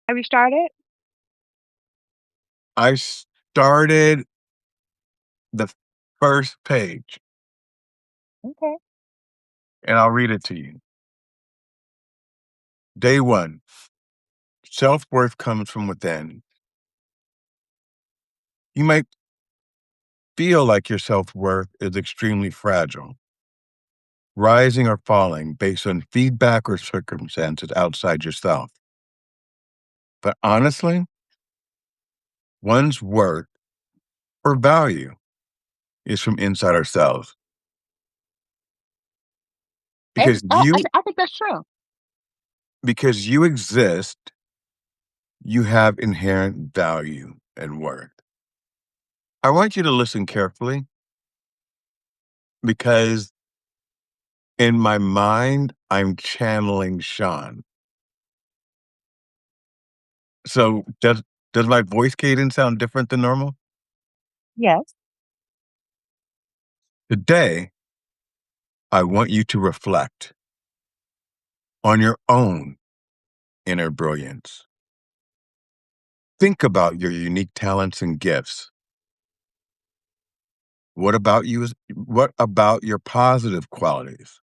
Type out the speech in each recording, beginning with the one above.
Have you started? I started the first page, Okay. and I'll read it to you. Day one, self-worth comes from within. You might feel like your self-worth is extremely fragile, rising or falling based on feedback or circumstances outside yourself. But honestly, one's worth or value is from inside ourselves And because you I think that's true. because you exist, you have inherent value and worth. I want you to listen carefully because in my mind, I'm channeling Sean. So does my voice cadence sound different than normal? Yes. Today, I want you to reflect on your own inner brilliance. Think about your unique talents and gifts. What about your positive qualities?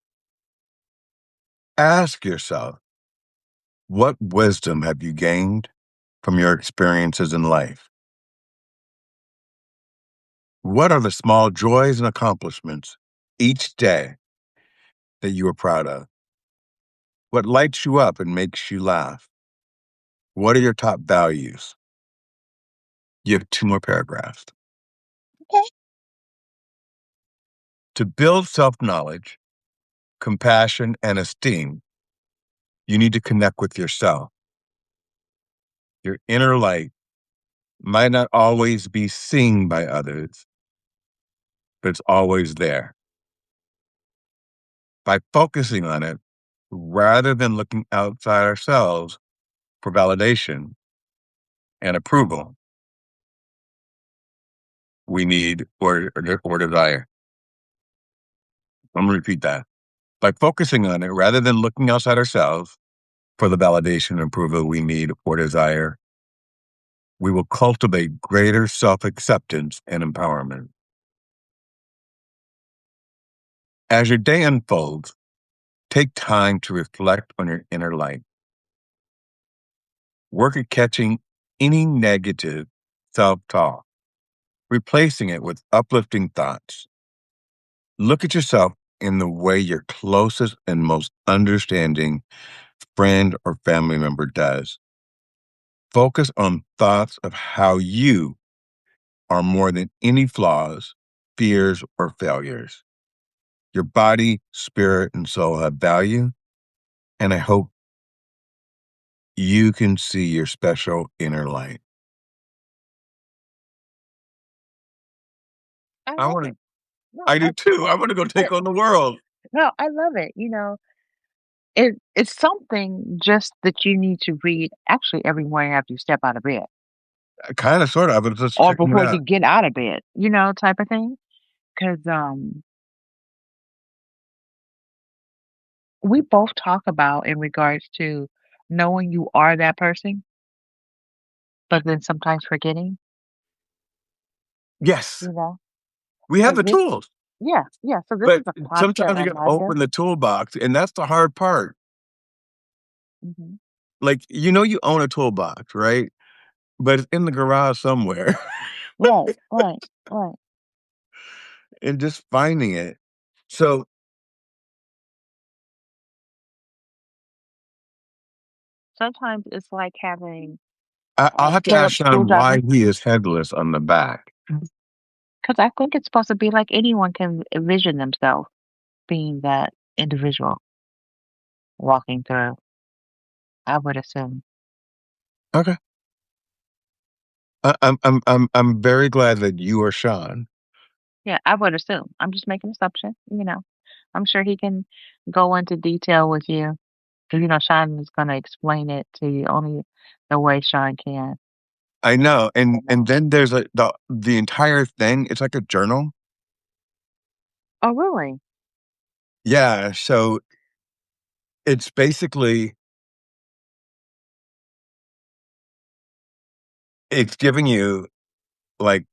Ask yourself, what wisdom have you gained from your experiences in life? What are the small joys and accomplishments each day that you are proud of? What lights you up and makes you laugh? What are your top values? You have two more paragraphs. Okay. To build self knowledge, compassion, and esteem, you need to connect with yourself. Your inner light might not always be seen by others, but it's always there. By focusing on it, rather than looking outside ourselves for validation and approval, we need or desire. I'm going to repeat that. By focusing on it, rather than looking outside ourselves for the validation and approval we need or desire, we will cultivate greater self acceptance and empowerment. As your day unfolds, take time to reflect on your inner light. Work at catching any negative self talk, replacing it with uplifting thoughts. Look at yourself in the way your closest and most understanding friend or family member does. Focus on thoughts of how you are more than any flaws, fears, or failures. Your body, spirit, and soul have value, and I hope you can see your special inner light. I I love want it. to, No, I do too. I want to go take on the world. no, I love it. It's something just that you need to read actually every morning after you step out of bed Kind of, sort of. But let's or check it before you out. get out of bed, type of thing. Because we both talk about in regards to knowing you are that person, but then sometimes forgetting, Yes, you know? we have So the this, tools, yeah, yeah. So this but is a constant sometimes you got to reminder. open the toolbox, and that's the hard part. Hmm. Like, you own a toolbox, right? But it's in the garage somewhere, Right, right, right. and just finding it. So Sometimes it's like having I'll have to ask Phillips Sean screwdriver. why he is headless on the back. Because I think it's supposed to be like anyone can envision themselves being that individual walking through, I would assume. Okay. I'm very glad that you are Sean. Yeah, I would assume. I'm just making an assumption. I'm sure he can go into detail with you. 'Cause, Sean is going to explain it to you only the way Sean can. I know, and then there's the entire thing. It's like a journal. Oh, really? Yeah, so it's basically it's giving you like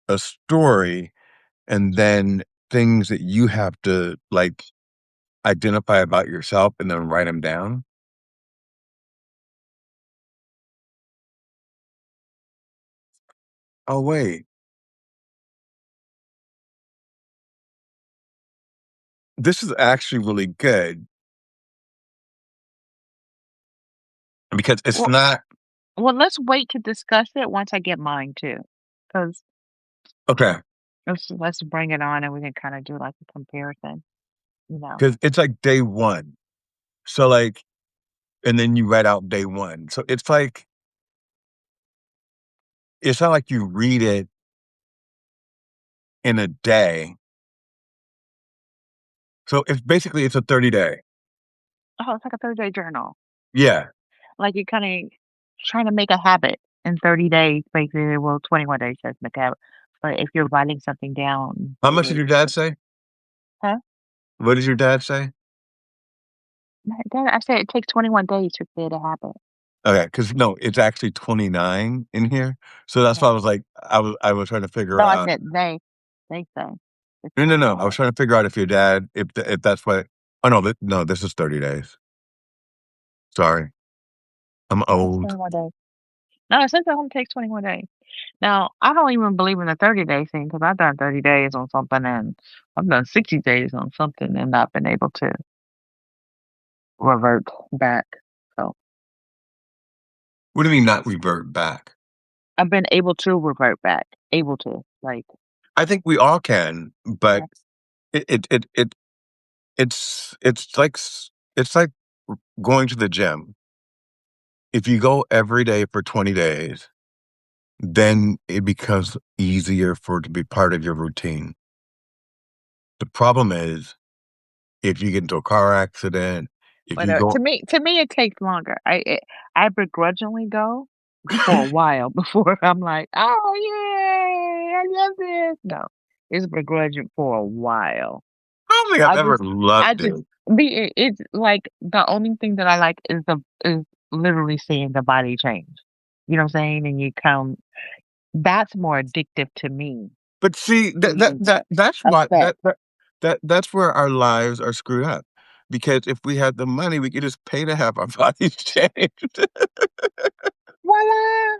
a story and then things that you have to like identify about yourself and then write them down. Oh, wait, this is actually really good because it's Well, not well, let's wait to discuss it once I get mine too, because okay let's bring it on and we can kind of do like a comparison. You know. because it's like day one. So, like, and then you write out day one. So it's not like you read it in a day. So it's basically it's a 30-day. Oh, it's like a 30-day journal. Yeah. Like you're kind of trying to make a habit in 30 days, basically. Well, 21 days says make a habit. But if you're writing something down How much did daily, your dad say? huh? What did your dad say? Then I said it takes 21 days to create a habit. Okay, because no, it's actually 29 in here. So that's why I Okay. was like, I was trying to figure No, I out. said they say it's No, no, no. 21 I was days. trying to figure out if your dad, if that's what. Oh no, no, this is 30 days. Sorry, I'm No, it's old. 21 days. No, it says it only takes 21 days. Now, I don't even believe in the 30-day thing because I've done 30 days on something and I've done 60 days on something and not been able to revert back. So What do you mean not revert back? I've been able to revert back. Able to. Like, I think we all can, but yeah. it it it, it it's like going to the gym. If you go every day for 20 days, then it becomes easier for it to be part of your routine. The problem is if you get into a car accident, if But you go, to me, it takes longer. I begrudgingly go for a while before I'm like, oh yay, I love this. No, it's begrudging for a while. I don't think I've I ever just, I loved just it. it's like the only thing that I like is literally seeing the body change. You know what I'm saying? And you come, that's more addictive to me But see, than the that's what effect. that's where our lives are screwed up. Because if we had the money, we could just pay to have our bodies changed. Voila!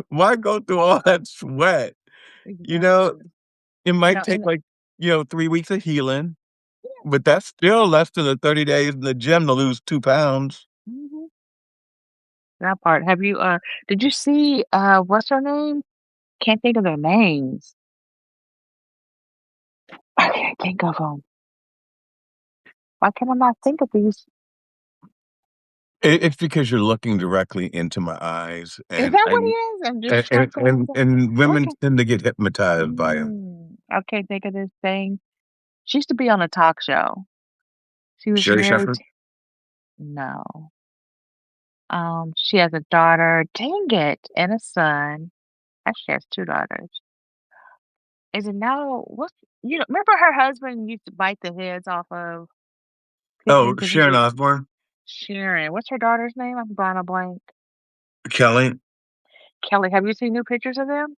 Why go through all that sweat? You know, Exactly. it might No, take and like, 3 weeks of healing, yeah. but that's still less than the 30 days in the gym to lose 2 pounds. Mhm. That part. Have you did you see what's her name? Can't think of their names. I can't think of them. Why can I not think of these? It's because you're looking directly into my eyes, Is and that what it and is? I'm just and trying and, to and, and look women at. tend to get hypnotized by him. I can't think of this thing. She used to be on a talk show. She was Sherry married. Shepherd? No. She has a daughter. Dang it, and a son. Actually, she has two daughters. Is it now? What's Remember her husband used to bite the heads off of people Oh, because he Sharon was Osbourne? Sharon. What's her daughter's name? I'm drawing a blank. Kelly? Kelly. Have you seen new pictures of them?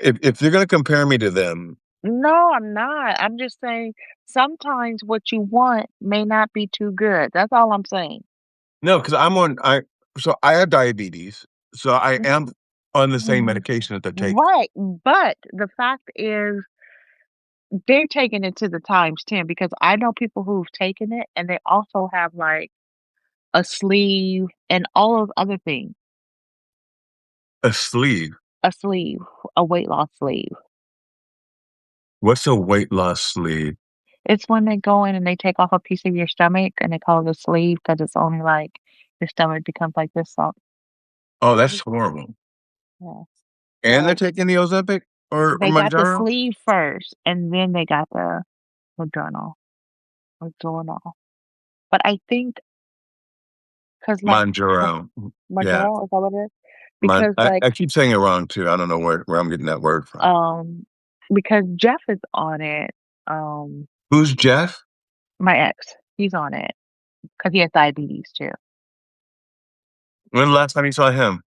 If you're gonna compare me to them, No, I'm not. I'm just saying sometimes what you want may not be too good. That's all I'm saying. no, because I have diabetes, so I am on the same Mhm. medication that they're taking. Right. But the fact is they're taking it to the times 10 because I know people who've taken it and they also have like a sleeve and all of other things. A sleeve. A sleeve, a weight loss sleeve. What's a weight loss sleeve? It's when they go in and they take off a piece of your stomach and they call it a sleeve because it's only like your stomach becomes like this. So, Oh, that's horrible. yeah. And they're So taking the Ozempic or they got the Mounjaro? sleeve first and then they got the journal or journal. But I think because like Mounjaro. Yeah. Maduro, is that what it is? Because like I keep saying it wrong too. I don't know where I'm getting that word from. um because Jeff is on it. Um Who's Jeff? my ex, he's on it. 'cause he has diabetes too. When the last time you saw him?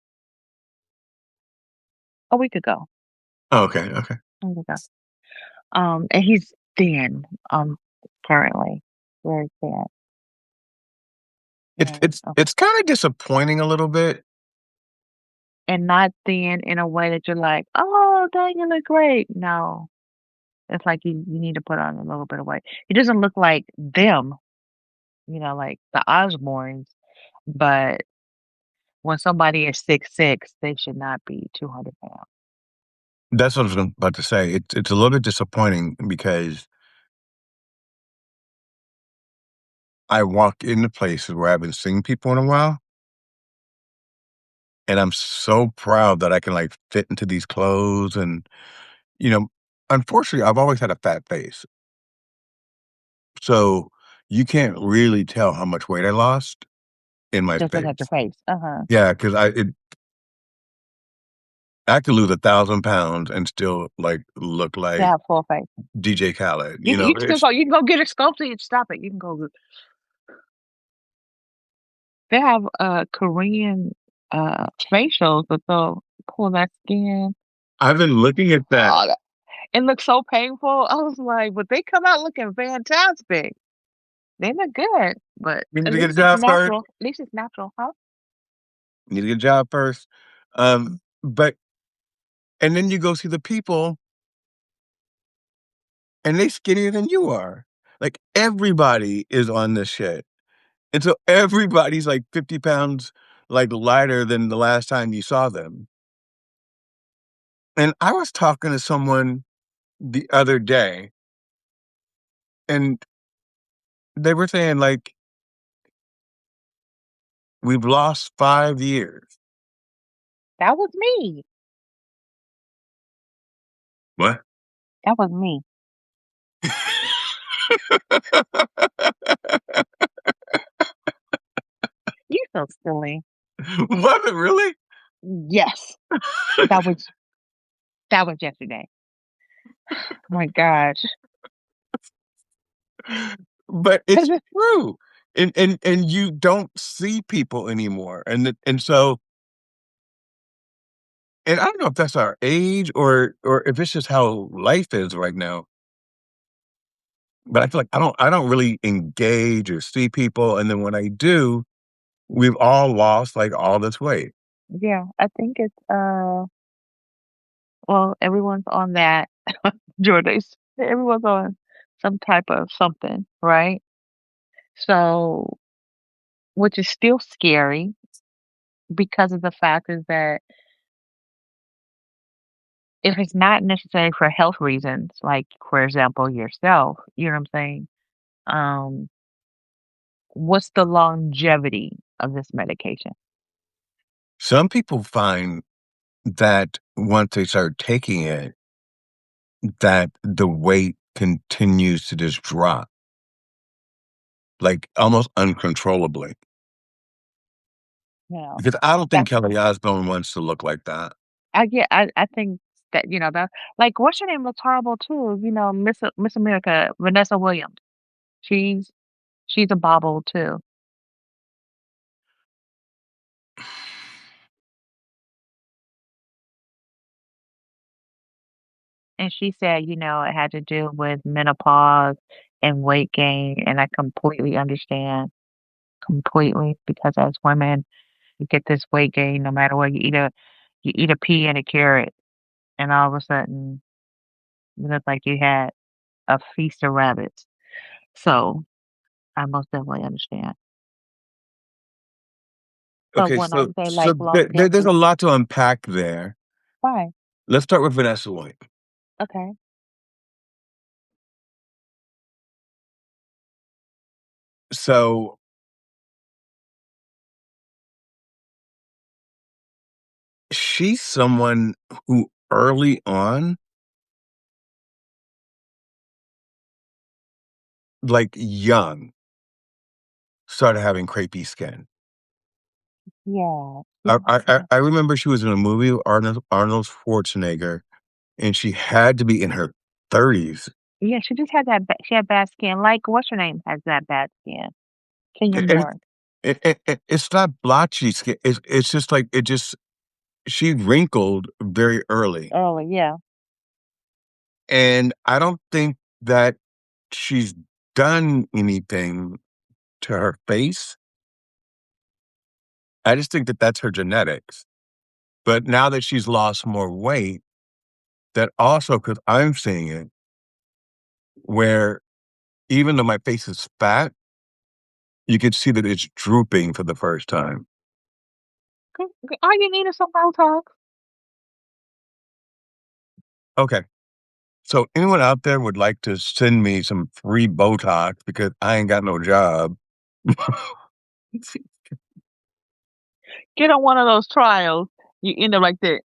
A week ago. Oh, okay, okay. A week ago. And he's thin, currently. Very thin. It's Yeah. it's it's kinda disappointing a little bit. And not thin in a way that you're like, "Oh, dang, you look great." No. It's like you need to put on a little bit of weight. He doesn't look like them, like the Osbournes, but when somebody is 6'6", they should not be 200 pounds. That's what I was about to say. It's a little bit disappointing because I walk into places where I haven't seen people in a while, and I'm so proud that I can, like, fit into these clothes and, you know, unfortunately, I've always had a fat face, so you can't really tell how much weight I lost in my Just look at your face. face. Uh-huh. Yeah, 'cause I could lose 1,000 pounds and still, like, look To like have full face. DJ Khaled, You can still it's go you can go get it sculpted. Stop it. You can go they have, Korean, facials that they'll pull that skin. I've been looking at that. Oh, it looks so painful. I was like, but they come out looking fantastic. They look good, but You need at to get a least it's job first. natural. At least it's natural, huh? You need to get a job first. But and then you go see the people, and they skinnier than you are. Like, everybody is on this shit, and so everybody's, like, 50 pounds, like, lighter than the last time you saw them. And I was talking to someone the other day, and they were saying, like, "We've lost 5 years." That was me. What? That was me. You so silly. Was it really? Yes, that was that was yesterday. Oh my gosh. But 'Cause it's it's true, and you don't see people anymore, and so and I don't know if that's our age or if it's just how life is right now, but I feel like I don't really engage or see people, and then when I do, we've all lost, like, all this weight. yeah, I think it's, well, everyone's on that Jordays. Everyone's on some type of something, right? So, which is still scary because of the fact is that if it's not necessary for health reasons, like for example yourself, you know what I'm saying? Um, what's the longevity of this medication? Some people find that once they start taking it, that the weight continues to just drop, like, almost uncontrollably, You know, because I don't think that's Kelly Osbourne wants to look like that. I think that that like what's her name looks horrible too. Miss America, Vanessa Williams. She's she's a bobble too, and she said it had to do with menopause and weight gain, and I completely understand completely because as women you get this weight gain no matter what you eat a pea and a carrot, and all of a sudden you look like you had a feast of rabbits. So I most definitely understand. But Okay, when I so say so like there's a longevity, lot to unpack there. why? Let's start with Vanessa Williams. Okay. So, she's someone who early on, like, young, started having crepey skin. Yeah. I Yeah. I I Yeah. I remember she was in a movie with Arnold Schwarzenegger, and she had to be in her 30s. Yeah, she just had that she had bad skin. Like what's her name has that bad skin? Can you And more? it's not blotchy skin, it's just like it just she wrinkled very early, Oh, yeah. and I don't think that she's done anything to her face. I just think that that's her genetics. But now that she's lost more weight, that also because 'cause I'm seeing it, where even though my face is fat, you can see that it's drooping for the first time. All you need is some Botox. Okay. So anyone out there would like to send me some free Botox because I ain't got no job. Get on one of those trials. You end up like that.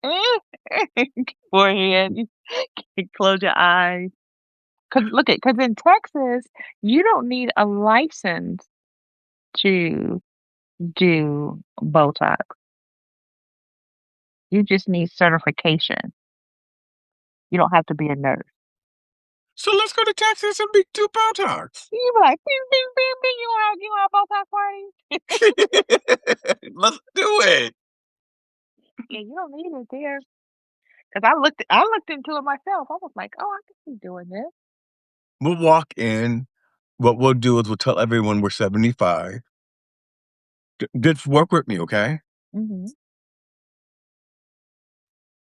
Forehead. You close your eyes. Cause look at, cause in Texas, you don't need a license to do Botox. You just need certification. You don't have to be a nurse. So let's go to Texas and do Botox. You be like, bing, bing, bing, bing. You want a Botox party? Let's do it. Yeah, you don't need it there. Cause I looked into it myself. I was like, oh, I can see doing this. We'll walk in. What we'll do is we'll tell everyone we're 75. Just work with me, okay? Hmm.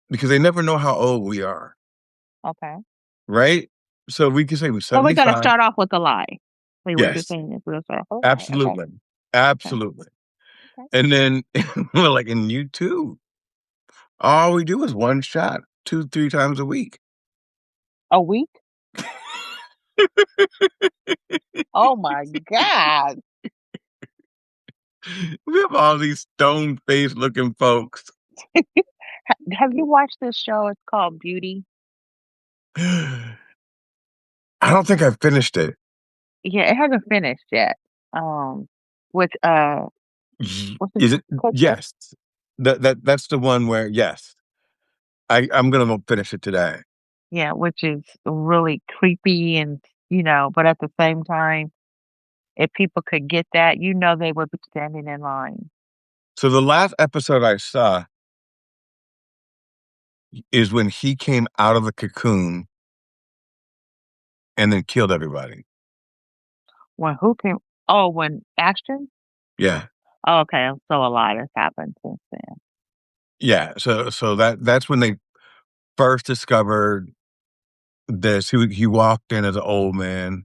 Because they never know how old we are, Okay. right? So we can say we're So we're gonna 75. start off with a lie. Wait, what you're Yes, saying is we're gonna start off with a lie. Okay. absolutely. Okay. Absolutely. Okay. And then we're like, and you too. All we do is one shot 2, 3 times a week. A week? Oh my God. We have all these stone faced looking folks. Have you watched this show? It's called Beauty. I don't think I've finished it. Yeah, it hasn't finished yet. Um, with what's his Is it? Chris? Yes. That's the one where yes, I'm gonna finish it today. Yeah, which is really creepy and but at the same time, if people could get that, they would be standing in line. So the last episode I saw is when he came out of the cocoon and then killed everybody. When who came? Oh, when Ashton? Yeah. Oh, okay, so a lot has happened since then. Yeah. So that's when they first discovered this. He walked in as an old man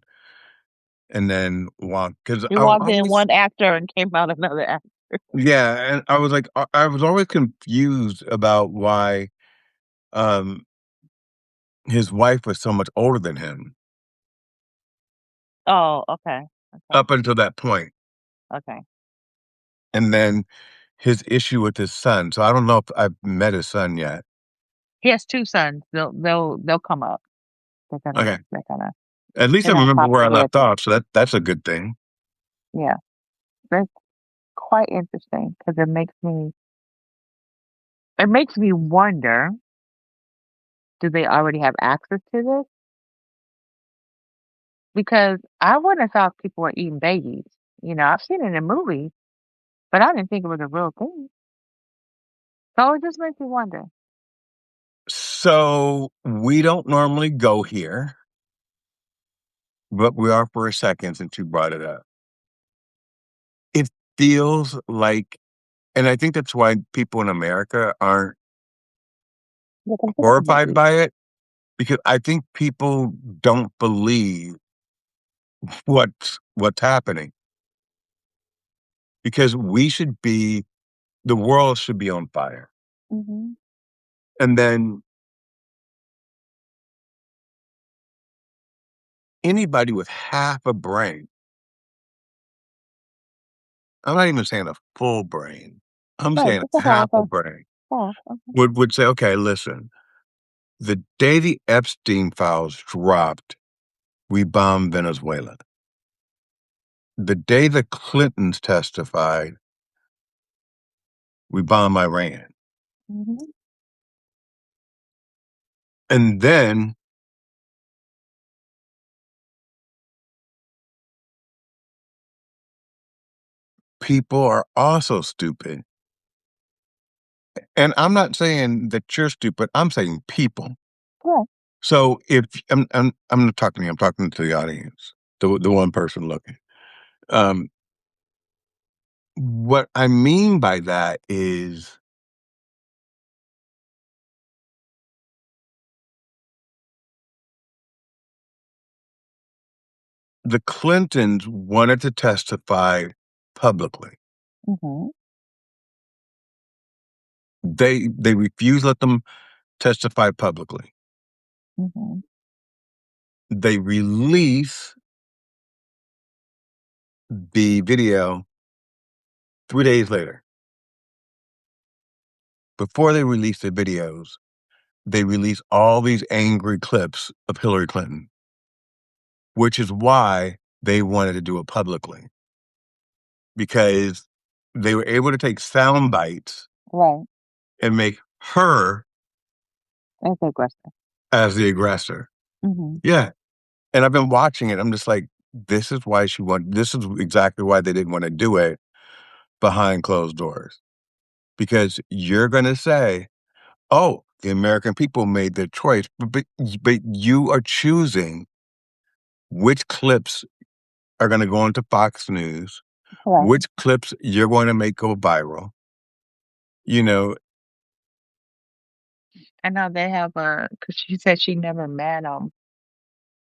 and then walked because He I walked in always one actor and came out another actor. yeah, and I was like I was always confused about why um his wife was so much older than him Oh, okay, okay, up until that point. okay. And then his issue with his son. So I don't know if I've met his son yet. He has 2 sons. They'll come up. They're gonna Okay. they're gonna At least they're I gonna remember pop where I their heads left up. off, so that's a good thing. Yeah, that's quite interesting because it makes me wonder, do they already have access to this? Because I wouldn't have thought people were eating babies. I've seen it in movies, but I didn't think it was a real thing. So it just makes me wonder. So we don't normally go here, but we are for a second since you brought it up. It feels like, and I think that's why people in America aren't Yeah, 'cause we got horrified babies. by it because I think people don't believe what's happening because the world should be on fire. Mhm. And then anybody with half a brain, I'm not even saying a full brain, I'm Right, saying just a half half, a a brain, half. would say, "Okay, listen, the day the Epstein files dropped, we bombed Venezuela. The day the Clintons testified, we bombed Iran." Mhm. And then people are also stupid. And I'm not saying that you're stupid, I'm saying people. Yeah. So if I'm not talking to you, I'm talking to the audience, the one person looking. Um, what I mean by that is the Clintons wanted to testify publicly. Mhm. They refused to let them testify publicly. Mhm. They release the video 3 days later. Before they release the videos, they release all these angry clips of Hillary Clinton, which is why they wanted to do it publicly, because they were able to take sound bites Right. and make her That's aggressive. as the aggressor. Mhm. Yeah. And I've been watching it. I'm just like, this is exactly why they didn't want to do it behind closed doors. Because you're going to say, oh, the American people made their choice, but you are choosing which clips are going to go into Fox News, Right. which clips you're going to make go viral. You know, I know they have a because she said she never met him,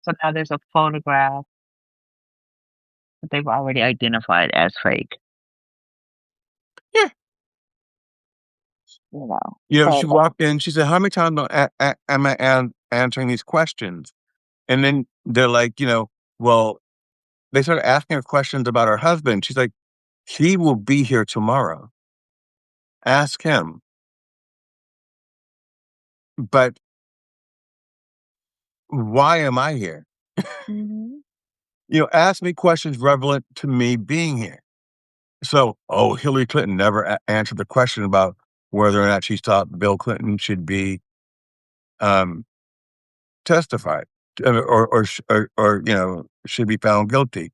so now there's a photograph that they've already identified as fake, yeah. you know, She but walked in. She said, "How many times am I answering these questions?" And then they're like, well, they started asking her questions about her husband. She's like, "He will be here tomorrow. Ask him." But why am I here? mhm. Ask me questions relevant to me being here. So, oh, Hillary Clinton never answered the question about whether or not she thought Bill Clinton should be um, testified or should be found guilty.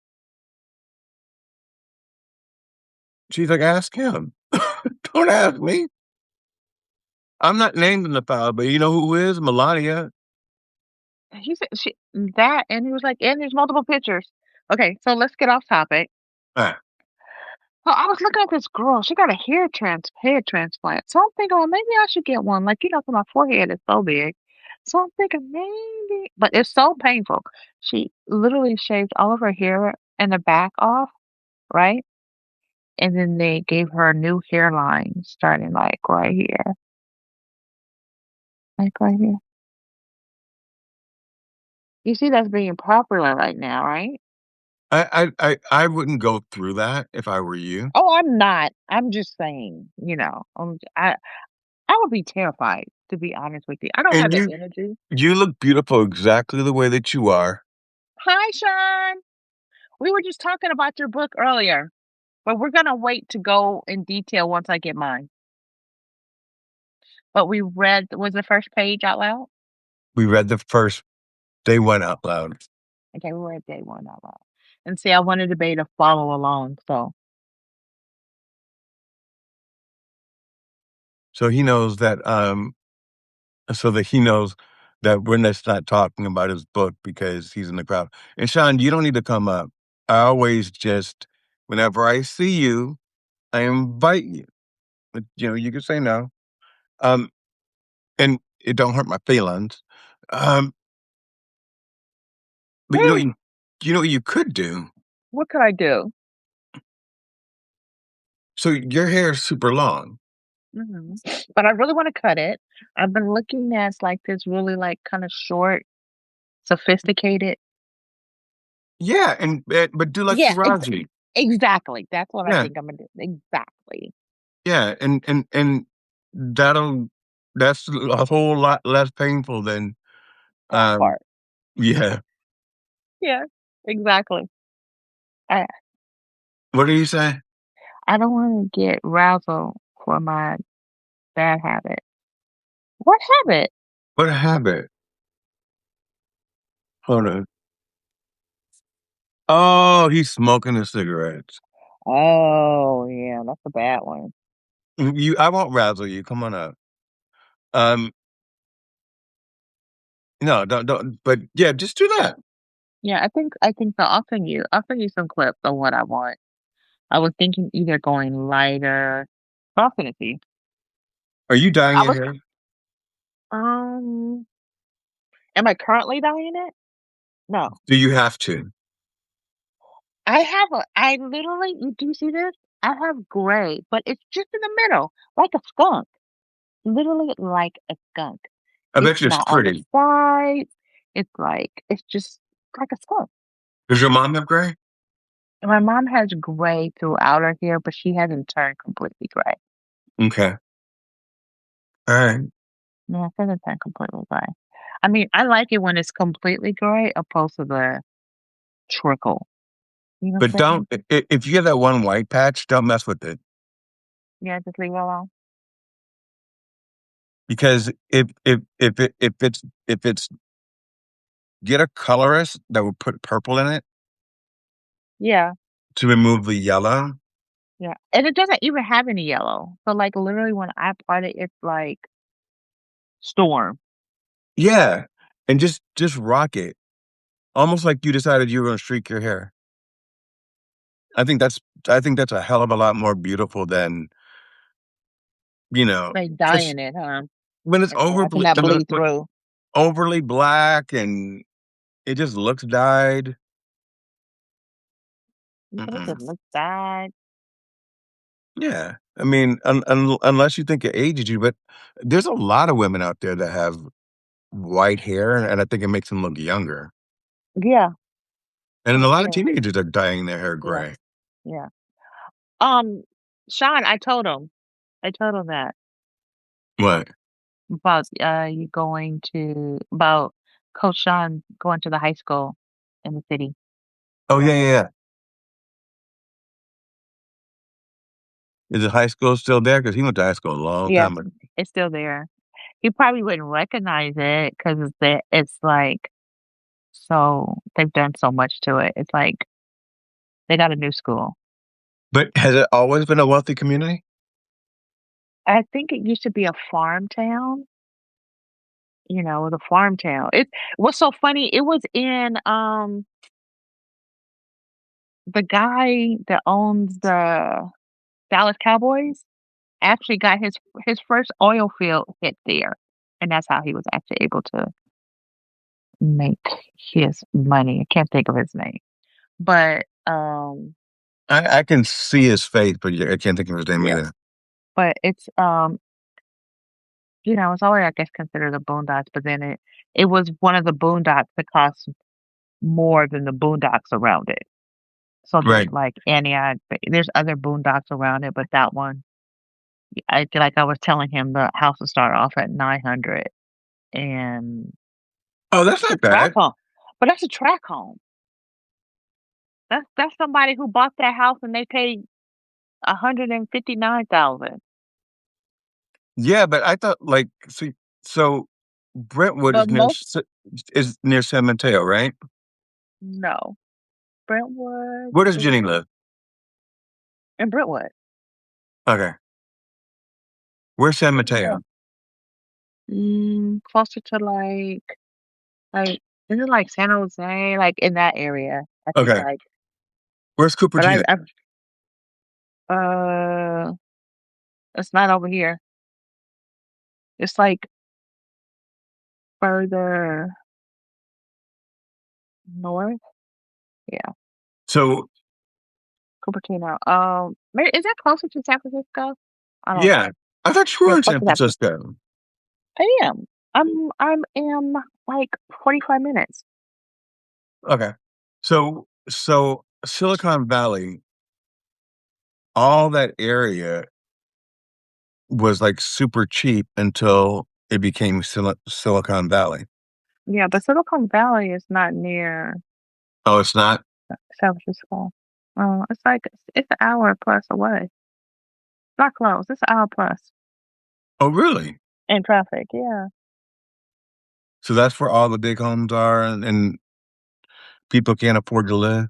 She's like, ask him. Don't ask me. I'm not named in the file, but you know who is? Melania. He said she that, and he was like, "And there's multiple pictures." Okay, so let's get off topic. Ah, So I was looking at this girl. She got a hair transplant. So I'm thinking, well, maybe I should get one. Like, 'cause my forehead is so big. So I'm thinking maybe, but it's so painful. She literally shaved all of her hair in the back off, right? And then they gave her a new hairline starting like right here, like right here. You see, that's being popular right now, right? I wouldn't go through that if I were you. Oh, I'm not. I'm just saying, I would be terrified, to be honest with you. I don't have And the you energy. you look beautiful exactly the way that you are. Hi, Sean. We were just talking about your book earlier, but we're gonna wait to go in detail once I get mine. But we read was the first page out loud? We read the first day one out loud. Okay, we read day one out loud. And see, I wanted to be able to follow along, so So he knows that he knows that we're just not talking about his book because he's in the crowd. And Sean, you don't need to come up. I always just whenever I see you, I invite you. But you can say no. Um, and it don't hurt my feelings. Um, but you know what you could do? what could I do? So your hair is super long. Mhm. But I really wanna cut it. I've been looking at, like, this really, like, kinda short, sophisticated. Yeah, but do like Yeah, Taraji. exactly. That's what I Yeah, think I'm gonna do. Exactly. yeah, and that'll that's a whole lot less painful than That um part. yeah. Yeah, exactly. I What do you say? I don't wanna get razzled for my bad habit. What habit? What habit? Hold on. Oh, he's smoking the cigarettes. Oh, yeah, that's a bad one. I won't razzle you. Come on up. Um, no, don't. But yeah, just do that. Yeah, I think so. I'll send you some clips of what I want. I was thinking either going lighter. I'll send it to you. Are you dyeing I your was hair? um am I currently dyeing it? No. Do you have to? I literally, you do see this? I have gray, but it's just in the middle, like a skunk. Literally like a skunk. I It's bet you it's not on the pretty. sides. It's just like a skunk. Does your mom have gray? And my mom has gray throughout her hair, but she hasn't turned completely gray. Okay. All right. No, she hasn't turned completely gray. I mean, I like it when it's completely gray opposed to the trickle. You know But what I'm saying? if you have that one white patch, don't mess with it. Yeah, just leave it alone. Because if it's get a colorist that will put purple in it Yeah, to remove the yellow. yeah. And it doesn't even have any yellow. So like literally when I part it, it's like storm. Yeah. And just rock it. Almost like you decided you were gonna streak your hair. I think that's I think that's a hell of a lot more beautiful than, you know, Like just dyeing it, huh? when it's Like watching that bleed through. overly black and it just looks dyed. You said it Mm-mm. just looks bad. Yeah. I mean, unless you think it ages you, but there's a lot of women out there that have white hair, and I think it makes them look younger. Yeah, And a it lot of does. teenagers are dyeing their hair Yeah, gray. yeah. Um, Sean, I told him that What? about you going to about Coach Sean going to the high school in the city. Oh yeah, yeah, yeah. Is the high school still there? Because he went to high school a long Yeah, time ago. it's still there. He probably wouldn't recognize it because it's like so they've done so much to it. It's like they got a new school. But has it always been a wealthy community? I think it used to be a farm town. The farm town. It what's so funny, it was in the guy that owns the Dallas Cowboys actually got his first oil field hit there. And that's how he was actually able to make his money. I can't think of his name. But I can see his face, but yeah, I can't think of his name yeah. either. But it's always I guess considered the boondocks, but then it was one of the boondocks that cost more than the boondocks around it. So then, Right. like Antioch, there's other boondocks around it, but that one, I feel like I was telling him the house will start off at 900, and Oh, that's it's a not track bad. home. But that's a track home. That's somebody who bought that house and they paid 159,000. Yeah, but I thought like so Brentwood But most is near San Mateo, right? no, Brentwood Where does is Jenny live? in Brentwood. Okay. Where's San Yeah. Mateo? Closer to like is it like San Jose, like in that area? I think Okay. like, Where's but Cupertino? uh, it's not over here. It's like further north. Yeah, So Cupertino. Maybe is that closer to San Francisco? I don't yeah, know. I thought you Yeah, were in close San to that. Francisco. I am. I'm like 45 minutes. Okay. So Silicon Valley, all that area was like super cheap until it became Silicon Valley. Yeah, but Silicon Valley is not near Oh, it's not? San Francisco. It's like it's an hour plus away. Not close. It's an hour plus Oh, really? in traffic. Yeah. So that's where all the big homes are and people can't afford to live?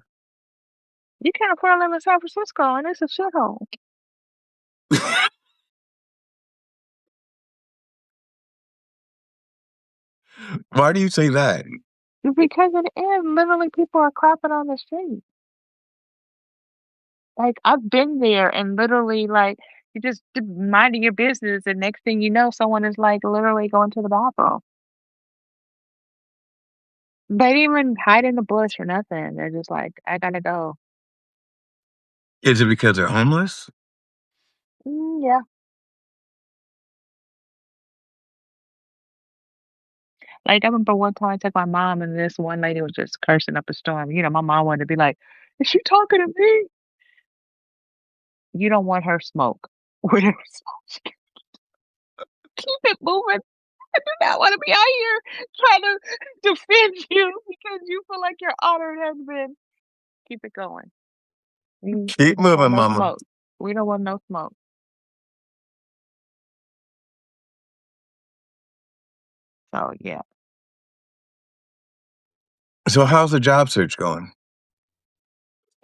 You can't afford to live in San Francisco, and it's a shithole. Why do you say that? Because it is literally people are crapping on the street. Like I've been there and literally like you just minding your business, and next thing you know, someone is like literally going to the bathroom. They didn't even hide in the bush or nothing. They're just like, I gotta go. Is it because they're homeless? Yeah. Like I remember one time I took my mom and this one lady was just cursing up a storm. My mom wanted to be like, is she talking to me? You don't want her smoke. Whatever smoke. Keep it moving. I do not want to be out here trying to defend you because you feel like your honor has been. Keep it going. We Keep don't want moving, no mama. smoke. We don't want no smoke. So yeah, So how's the job search going?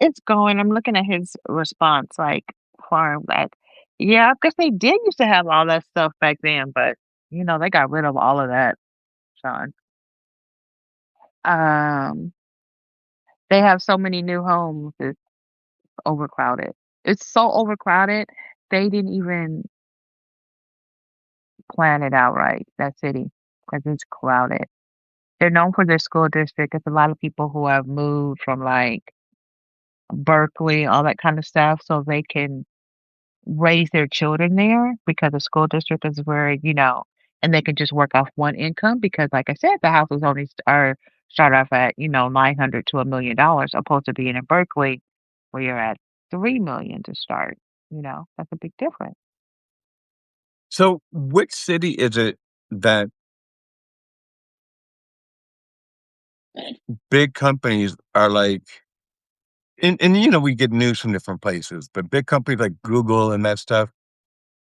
it's going. I'm looking at his response, like for like, yeah, because they did used to have all that stuff back then, but they got rid of all of that, Sean. Um, they have so many new homes. It's overcrowded. It's so overcrowded. They didn't even plan it out right. That city, because it's crowded. They're known for their school district. It's a lot of people who have moved from like Berkeley, all that kind of stuff, so they can raise their children there because the school district is where, and they can just work off one income because, like I said, the houses only are start off at, 900 to $1 million, opposed to being in Berkeley where you're at 3 million to start. That's a big difference. So which city is it that big companies are like and we get news from different places, but big companies like Google and that stuff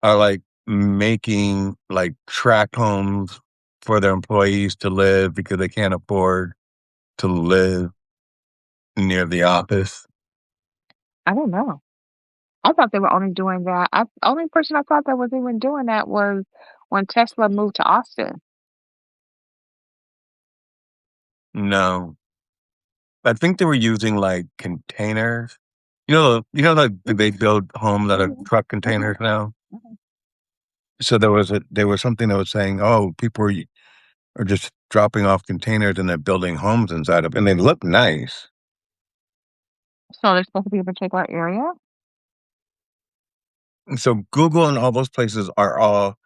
are like making like tract homes for their employees to live because they can't afford to live near the office. I don't know. I thought they were only doing that. Only person I thought that was even doing that was when Tesla moved to Austin. No. I think they were using like containers. Like they build homes out of Mhm, truck mhm, containers now. mhm. So there was something that was saying, "Oh, people are just dropping off containers and they're building homes inside of, and they look nice." So they're supposed to be a particular area? And so Google and all those places are all,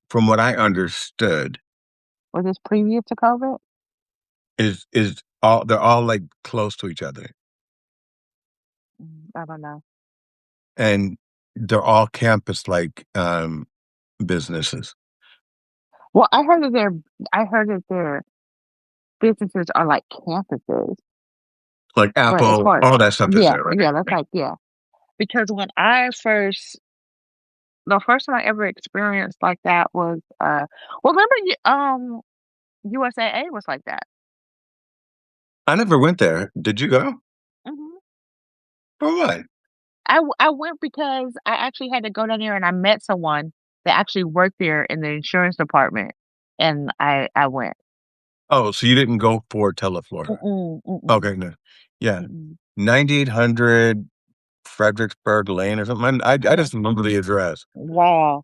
from what I understood, Was this previous to COVID? is all they're all like close to each other, I don't know. and they're all campus like businesses, Well, I heard that their businesses are like campuses, like but as Apple, far all that stuff is yeah, there, right? yeah, that's like yeah. Because the first time I ever experienced like that was well, remember USAA was like that. I never went there. Did you go? Hmm. For what? I went because I actually had to go down there and I met someone that actually worked there in the insurance department, and I went. Oh, so you didn't go for Teleflorida? Mm-mm, mm-mm, Okay, no, yeah, mm-mm. 9800 Fredericksburg Lane or something. I Yeah. just remember the address. Wow.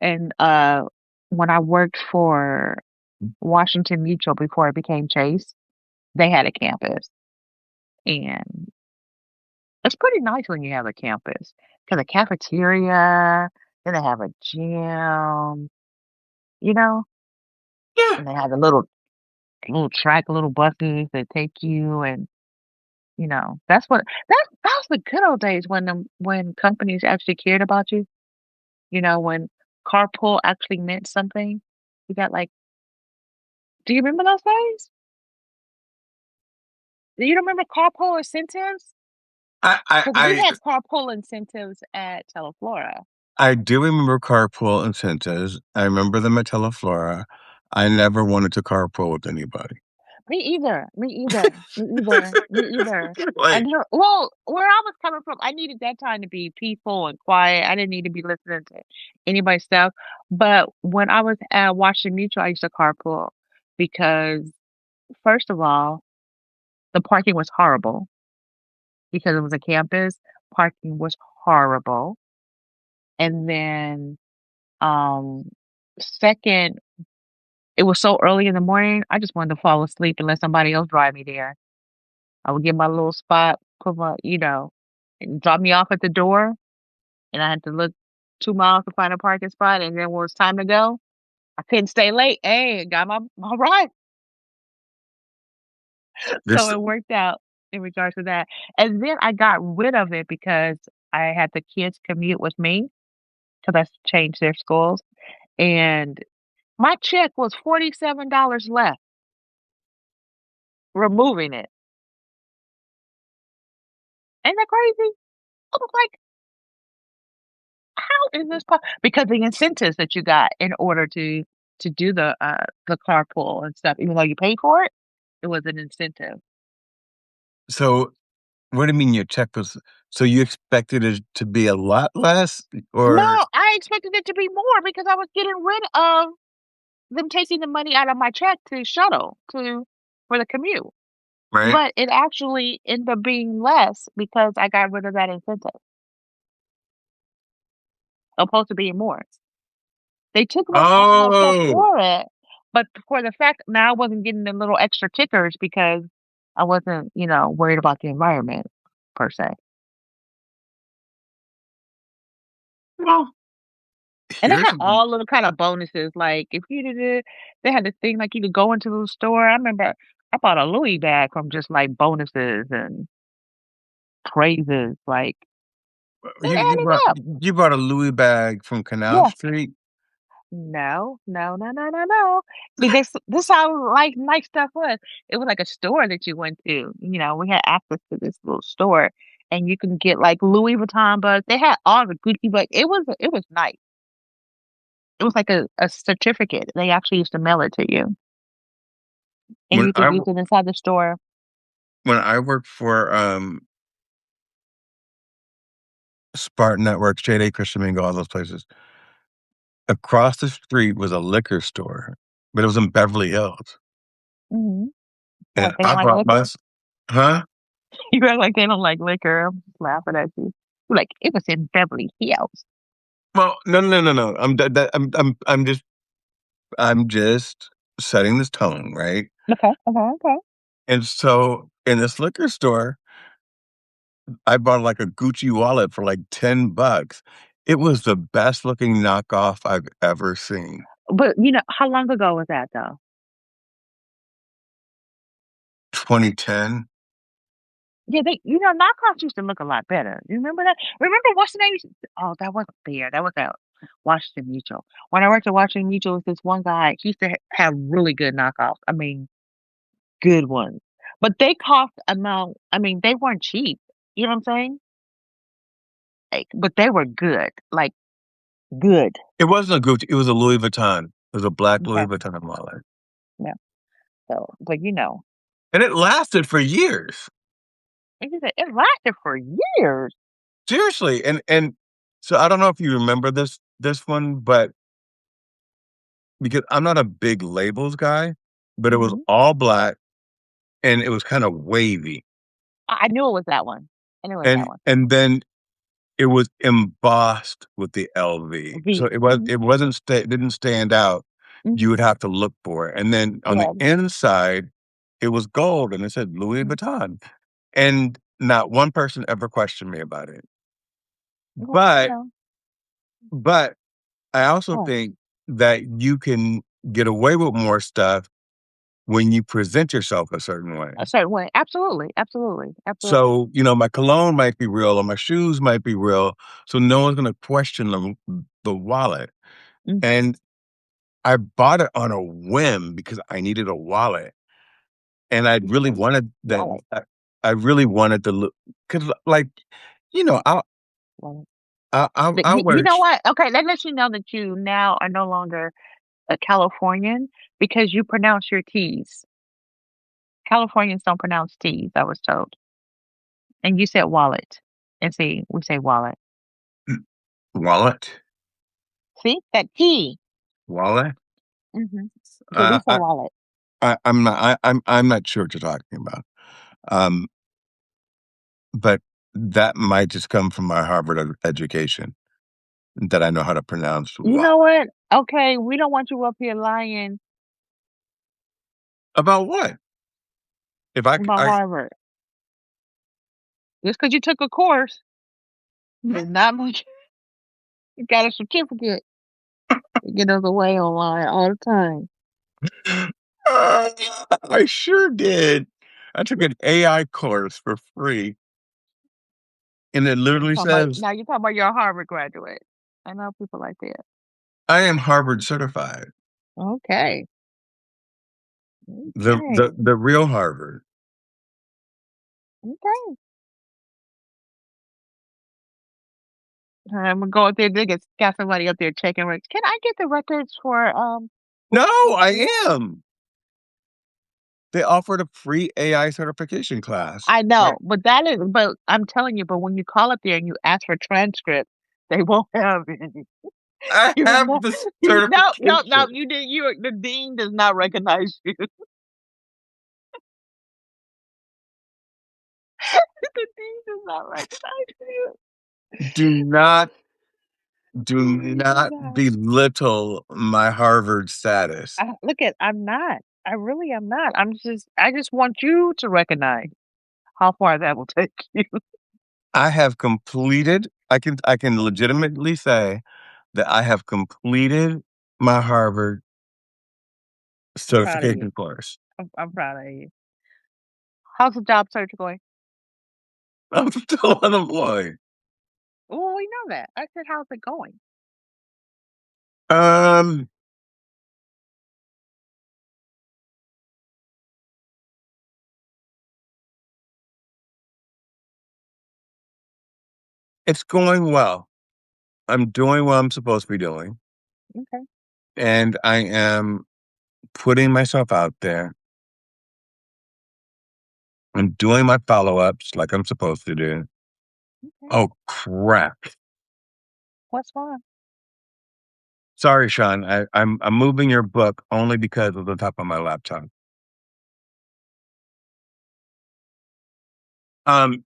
And when I worked for Washington Mutual before it became Chase, they had a campus, and it's pretty nice when you have a campus because a cafeteria, then they have a gym, you know, Yeah, and they have a little track, little buses that take you, and that was the good old days when when companies actually cared about you. When carpool actually meant something. You got like, do you remember those days? Do you remember carpool incentives? I I Because we I had carpool incentives at Teleflora. I do remember carpool incentives. I remember them at Teleflora. I never wanted to carpool with anybody. Me either. Me either. Me either. Me either. Like, And you're well, where I was coming from, I needed that time to be peaceful and quiet. I didn't need to be listening to anybody's stuff. But when I was at Washington Mutual, I used to carpool because, first of all, the parking was horrible because it was a campus. Parking was horrible. And then, um, second, it was so early in the morning, I just wanted to fall asleep and let somebody else drive me there. I would get my little spot, put my, and drop me off at the door, and I had to look 2 miles to find a parking spot. And then when it was time to go, I couldn't stay late. Hey, got my ride. So this it worked out in regards to that. And then I got rid of it because I had the kids commute with me because I changed their schools. And my check was $47 left, removing it. Ain't that crazy? I was like, how is this because the incentives that you got in order to do the carpool and stuff, even though you pay for it, it was an incentive. so what do you mean your check was so you expected it to be a lot less or No, I expected it to be more because I was getting rid of them taking the money out of my check to shuttle to for the commute. right? But it actually ended up being less because I got rid of that incentive, opposed to being more. They took money out of my check Oh, for it, but for the fact now I wasn't getting the little extra kickers because I wasn't, worried about the environment per se. well, And they here's had a all little kind of bonuses. Like if you did it, they had this thing like you could go into the store. I remember I bought a Louis bag from just like bonuses and praises. Like it you added bought up. you bought a Louis bag from Canal Yeah. Street, No, no, no, no, no, no. See, this how like nice stuff was. It was like a store that you went to. We had access to this little store, and you can get like Louis Vuitton bags. They had all the Gucci bags. It was nice. It was like a certificate. They actually used to mail it to you, and when you could use it inside the store. I worked for, Spartan Networks, J.Day, Christian Mingle, all those places, across the street was a liquor store, but it was in Beverly Hills, Hmm. and Like they I don't like bought my liquor. s Huh? You act like they don't like liquor. I'm just laughing at you. You're like it was in Beverly Hills. Well, no, no, no, no, I'm d that I'm just setting this tone, right? Okay, okay, okay. And so, in this liquor store, I bought, like, a Gucci wallet for, like, $10. It was the best looking knockoff I've ever seen. But how long ago was that though? 2010? Yeah, knockoffs used to look a lot better. You remember that? Remember what's the name? Oh, that wasn't there. That was at Washington Mutual. When I worked at Washington Mutual, was this one guy. He used to have really good knockoffs. I mean, good ones. But they cost amount. I mean, they weren't cheap. You know what I'm saying? Like, but they were good. Like good. It wasn't a Gucci, it was a Louis Vuitton. It was a black Louis Okay. Vuitton wallet, Yeah. So, but and it lasted for years. like you said, it lasted for years. Seriously, and so I don't know if you remember this one, but because I'm not a big labels guy, but it was Hmm. all black and it was kinda wavy, I knew it was that one. I knew it was that one. and then it was embossed with the LV, so V. Hmm. it didn't stand out. You Hmm. would have to look for it, and then on the Yeah. inside, it was gold, and it said Louis Mhm. Vuitton, and not one person ever questioned me about it. Well, But but I also what? think that you can get away with more stuff when you present yourself a certain way. A certain way. Absolutely, absolutely, absolutely. So, my cologne might be real or my shoes might be real, so no one's gonna question the wallet. Mhm. And I bought it on a whim because I needed a wallet, and I really Okay. wanted that Wallet, I really wanted to look 'cause, like, you know, I'll wallet. I'll You wear know sh what? Okay, that lets you know that you now are no longer a Californian because you pronounce your T's. Californians don't pronounce T's, I was told. And you said wallet. And see, we say wallet. Wallet? See? That T. Wallet? Mhm. But we Uh, say wallet. I'm not sure what you're talking about. Um, but that might just come from my Harvard education that I know how to pronounce You wallet. know what? Okay, we don't want you up here lying About what? If about Harvard. Just because you took a course does not mean you got a certificate. You get us away online all the time. Uh, I sure did. I took an AI course for free, and it literally says Now you're talking about you're a Harvard graduate. I know people like that. I am Harvard certified. Okay. The Okay. the the real Harvard. Okay. I'm gonna go up there. They got somebody up there checking records. Can I get the records for No, William? I am. They offered a free AI certification class. I know, Right. but that is. But I'm telling you, but when you call up there and you ask for transcripts, they won't have any. I You will have not. the No, no, no. certification. You did. The dean does not recognize you. The dean does not recognize you. Do not do No, he does not not. belittle my Harvard status. Look at. I'm not. I really am not. I'm just. I just want you to recognize how far that will take you. I have completed I can legitimately say that I have completed my Harvard I'm proud of you. certification course. I'm proud of you. How's the job search going? I'm still unemployed. Well, we know that. I said, how's it going? Um, it's going well. I'm doing what I'm supposed to be doing, Okay. and I am putting myself out there. I'm doing my follow-ups like I'm supposed to do. Okay. Oh, crap. What's wrong? Sorry, Sean. I'm moving your book only because of the top of my laptop. Um,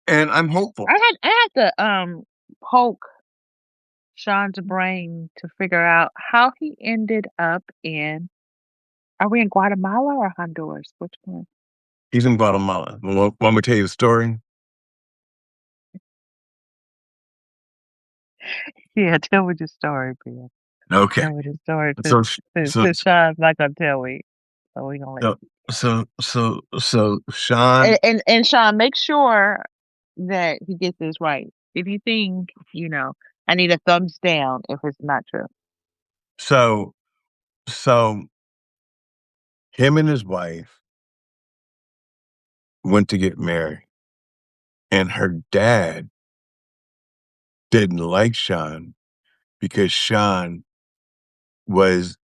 and I'm hopeful. I had to poke Sean's brain to figure out how he ended up in. Are we in Guatemala or Honduras? Which one? He's in Guatemala. Want me to tell you the story? Yeah, tell me the story, Bill. Okay. Tell me the story. So sh so Since Sean's not gonna tell me, so we gonna let so you. so Sean And Sean, make sure that he gets this right. If you think, I need a thumbs down if it's not true. so so him and his wife went to get married, and her dad didn't like Sean because Sean was,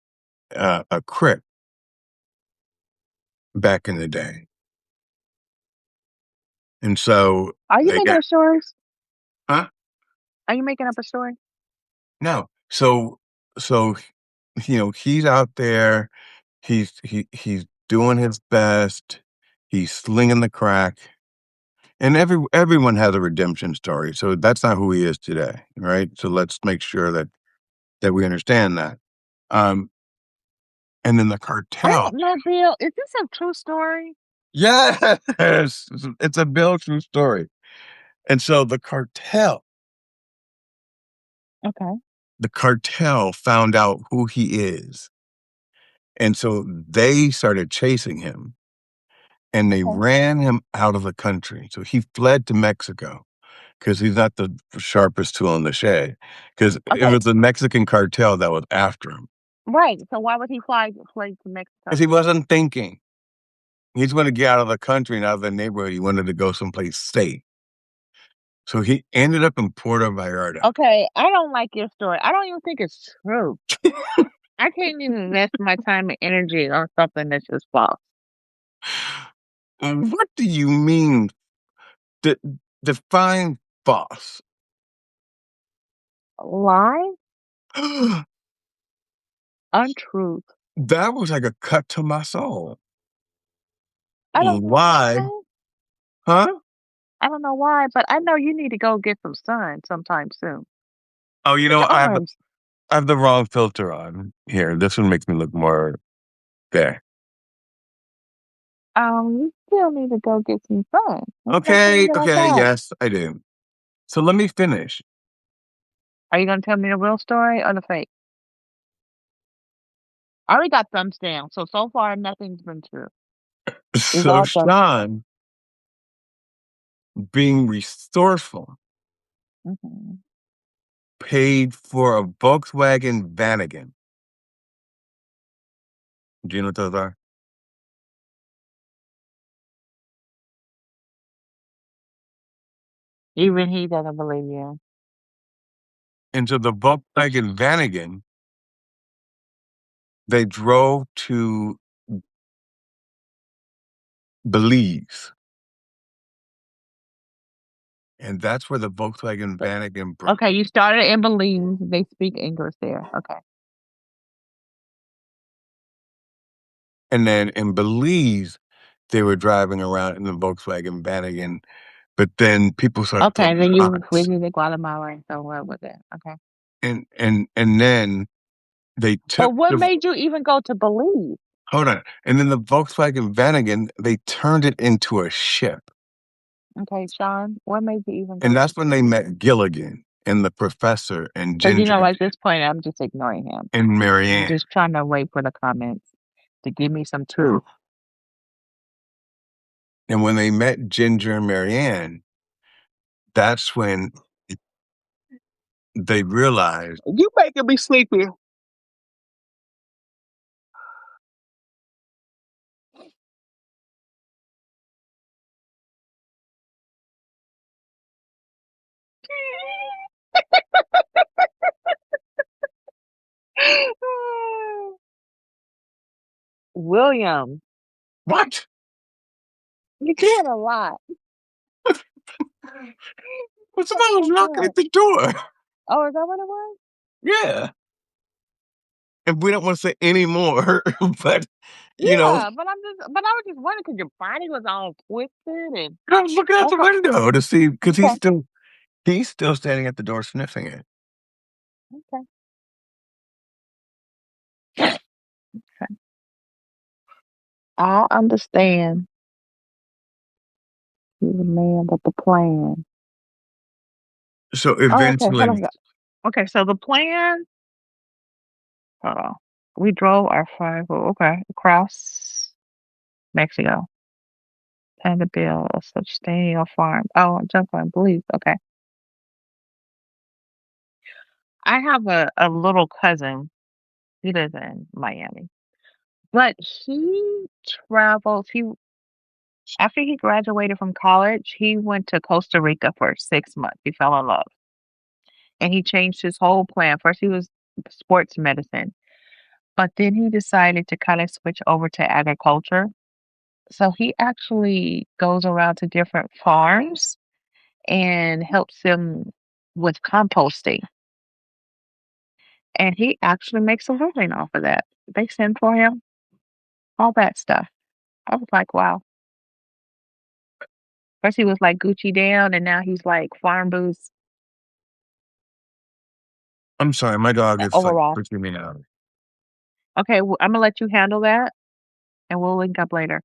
a Crip back in the day, and so Are you they making got up stories? Huh? Are you making up a story? No. So, he's out there, he's doing his best, he's slinging the crack, and everyone has a redemption story, so that's not who he is today, right? So let's make sure that we understand that. Um, and then the I cartel. don't know, Bill. Is this a true story? Yes! It's a Bill true story. And so Okay. the cartel found out who he is, and so they started chasing him, and they Okay. ran him out of the country. So he fled to Mexico because he's not the sharpest tool in the shed. Because it Okay. was the Mexican cartel that was after him. Right. So why would he fly to Because Mexico? he wasn't thinking. He just wanted to get out of the country and out of the neighborhood. He wanted to go someplace safe. So he ended up in Puerto Vallarta. Okay, I don't like your story. I don't even think it's true. I can't even invest my time and energy on something that's just false. What do you mean? De- define boss. Lie, untruth. That was like a cut to my soul. I don't know Why? why. Huh? I don't know why, but I know you need to go get some sun sometime soon. Oh, Look at your arms. I have the wrong filter on here. This one makes me look more there. You still need to go get some sun. There's nothing Okay, wrong with okay, that. yes, I do. So let me finish. Are you gonna tell me the real story or the fake? I already got thumbs down, so far nothing's been true. It's So all thumbs Sean, being resourceful, down. paid for a Volkswagen Vanagon. Do you know what those are? Even he doesn't believe you. And so the Volkswagen Vanagon, they drove to Belize. And that's where the Volkswagen But Vanagon broke. okay, you started in Belize. They speak English there. Okay. And then in Belize, they were driving around in the Volkswagen Vanagon, but then people started Okay, throwing then you rocks. visited Guatemala and so what with it. Okay. And then they But took what the made you even go to Belize? hold on. And then the Volkswagen Vanagon, they turned it into a ship. Okay, Sean, what made you even And go that's to when they Belize? met Gilligan and the professor and Because you know, Ginger at this point, I'm just ignoring him. and I'm Marianne. just trying to wait for the comments to give me some truth. And when they met Ginger and Marianne, that's when they realized You making me sleepy. William, what? you're doing a lot. What's That's about too knocking much. at the door? Oh, is that what it was? Yeah. And we don't want to say any more, but you know, Yeah, but I was just wondering because your body was all twisted and I was looking out the okay, window to see because okay, he's still standing at the door sniffing it. okay. I understand. You're the man with the plan. So Oh, okay, hold eventually, on. Okay, so the plan. Hold on. We drove our five. Okay, across Mexico. Had to build a substantial farm. Oh, jump on believe. Okay, I have a little cousin. He lives in Miami, but he travels. He after he graduated from college, he went to Costa Rica for 6 months. He fell in love, and he changed his whole plan. First, he was sports medicine, but then he decided to kind of switch over to agriculture. So he actually goes around to different farms and helps them with composting. And he actually makes a living off of that. They send for him, all that stuff. I was like, wow. First he was like Gucci down, and now he's like farm boots I'm sorry, my dog is like overall. freaking me out. Okay, I'm gonna let you handle that, and we'll link up later.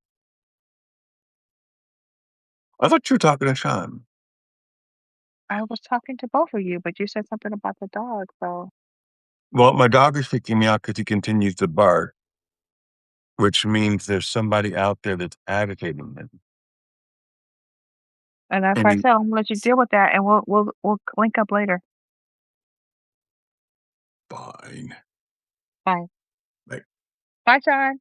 I thought you were talking to Sean. I was talking to both of you, but you said something about the dog, so Well, my dog is freaking me out because he continues to bark, which means there's somebody out there that's agitating him. and that's And why I he, said I'm gonna let you deal with that, and we'll link up later. fine. Bye. Like, Bye, Sean.